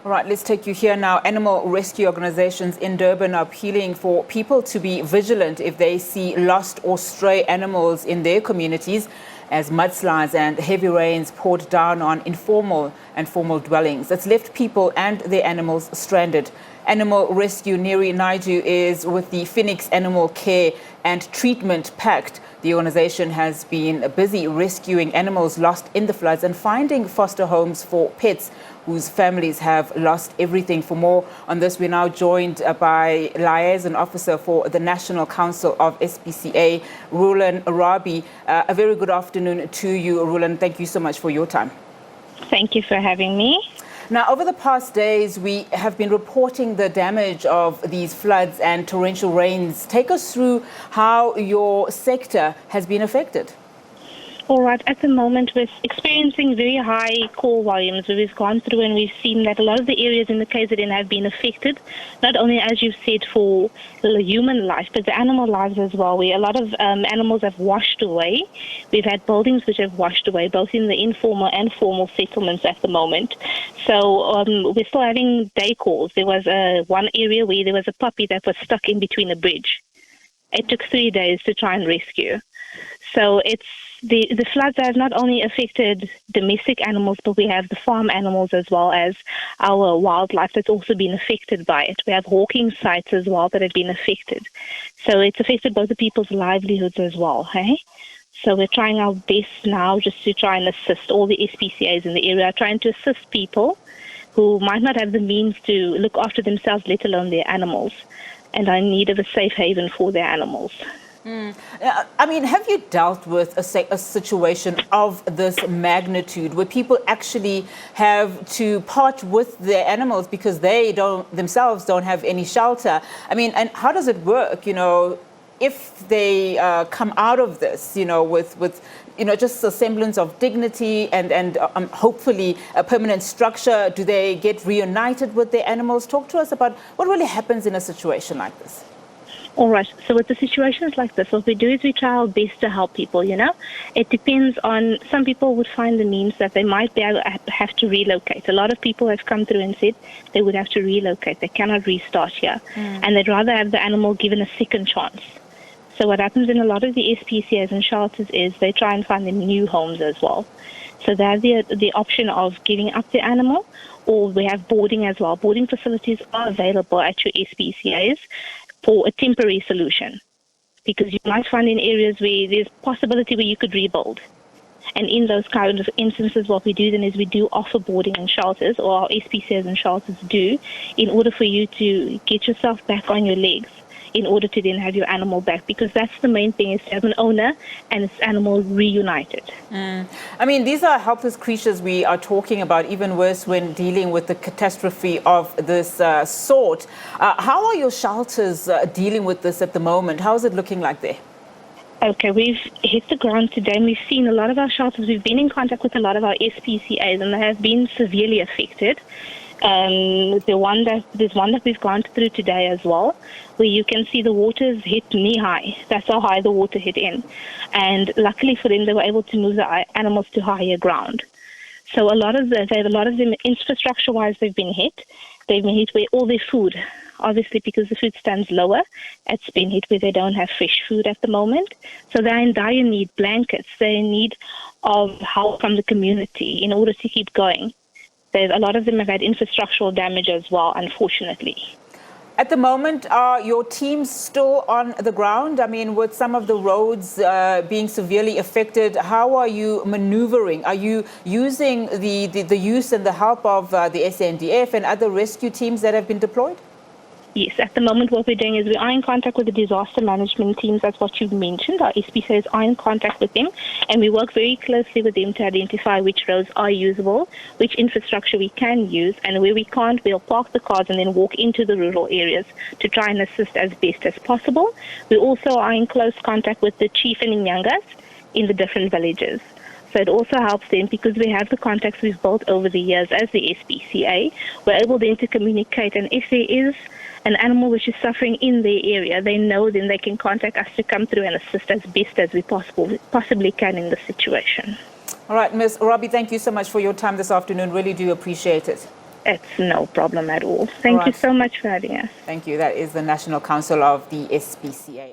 All right, let's take you here now. Animal rescue organizations in Durban are appealing for people to be vigilant if they see lost or stray animals in their communities as mudslides and heavy rains poured down on informal and formal dwellings. That's left people and their animals stranded. Animal Rescue Neeri Naidoo is with the Phoenix Animal Care and Treatment PACT. The organization has been busy rescuing animals lost in the floods and finding foster homes for pets whose families have lost everything. For more on this, we're now joined by liaison officer for the National Council of SPCA, Wrolien Rabie. A very good afternoon to you, Wrolien. Thank you so much for your time. Thank you for having me. Now, over the past days, we have been reporting the damage of these floods and torrential rains. Take us through how your sector has been affected. All right, at the moment we're experiencing very high call volumes. We've gone through and we've seen that a lot of the areas in the KZN have been affected, not only, as you've said, for the human life, but the animal lives as well, where a lot of animals have washed away. We've had buildings which have washed away, both in the informal and formal settlements at the moment. So we're still having day calls. There was one area where there was a puppy that was stuck in between a bridge. It took 3 days to try and rescue. So it's the floods have not only affected domestic animals, but we have the farm animals as well as our wildlife that's also been affected by it. We have hawking sites as well that have been affected. So it's affected both the people's livelihoods as well, hey? So we're trying our best now just to try and assist all the SPCAs in the area, trying to assist people who might not have the means to look after themselves, let alone their animals, and are in need of a safe haven for their animals. I mean, have you dealt with a situation of this magnitude where people actually have to part with their animals because they themselves don't have any shelter? I mean, and how does it work, if they come out of this, with just a semblance of dignity and hopefully a permanent structure? Do they get reunited with their animals? Talk to us about what really happens in a situation like this. All right. So with the situations like this, what we do is we try our best to help people, It depends on, some people would find the means that they might be able to have to relocate. A lot of people have come through and said they would have to relocate. They cannot restart here. And they'd rather have the animal given a second chance. So what happens in a lot of the SPCAs and shelters is they try and find them new homes as well. So they have the option of giving up the animal, or we have boarding as well. Boarding facilities are available at your SPCAs for a temporary solution, because you might find in areas where there's possibility where you could rebuild. And in those kind of instances, what we do then is we do offer boarding in shelters, or our SPCAs and shelters do, in order for you to get yourself back on your legs, in order to then have your animal back, because that's the main thing, is to have an owner and its animal reunited. I mean, these are helpless creatures we are talking about, even worse when dealing with the catastrophe of this sort. How are your shelters dealing with this at the moment? How is it looking like there? Okay, we've hit the ground today and we've seen a lot of our shelters. We've been in contact with a lot of our SPCAs and they have been severely affected. There's one that we've gone through today as well, where you can see the water's hit knee high. That's how high the water hit in. And luckily for them, they were able to move the animals to higher ground. So a lot of them, infrastructure-wise, they've been hit. They've been hit where all their food, obviously because the food stands lower, it's been hit where they don't have fresh food at the moment. So they're in dire need, blankets. They're in need of help from the community in order to keep going. A lot of them have had infrastructural damage as well, unfortunately. At the moment, are your teams still on the ground? I mean, with some of the roads being severely affected, how are you maneuvering? Are you using the use and the help of the SANDF and other rescue teams that have been deployed? Yes, at the moment what we're doing is we are in contact with the disaster management teams. That's what you've mentioned. Our SPCAs are in contact with them, and we work very closely with them to identify which roads are usable, which infrastructure we can use, and where we can't, we'll park the cars and then walk into the rural areas to try and assist as best as possible. We also are in close contact with the chief and Nyangas in the different villages. So it also helps them, because we have the contacts we've built over the years as the SPCA. We're able then to communicate, and if there is an animal which is suffering in their area, they know then they can contact us to come through and assist as best as we possibly can in the situation. All right, Ms. Rabie, thank you so much for your time this afternoon. Really do appreciate it. It's no problem at all. Thank you right. so much for having us. Thank you. That is the National Council of the SPCA.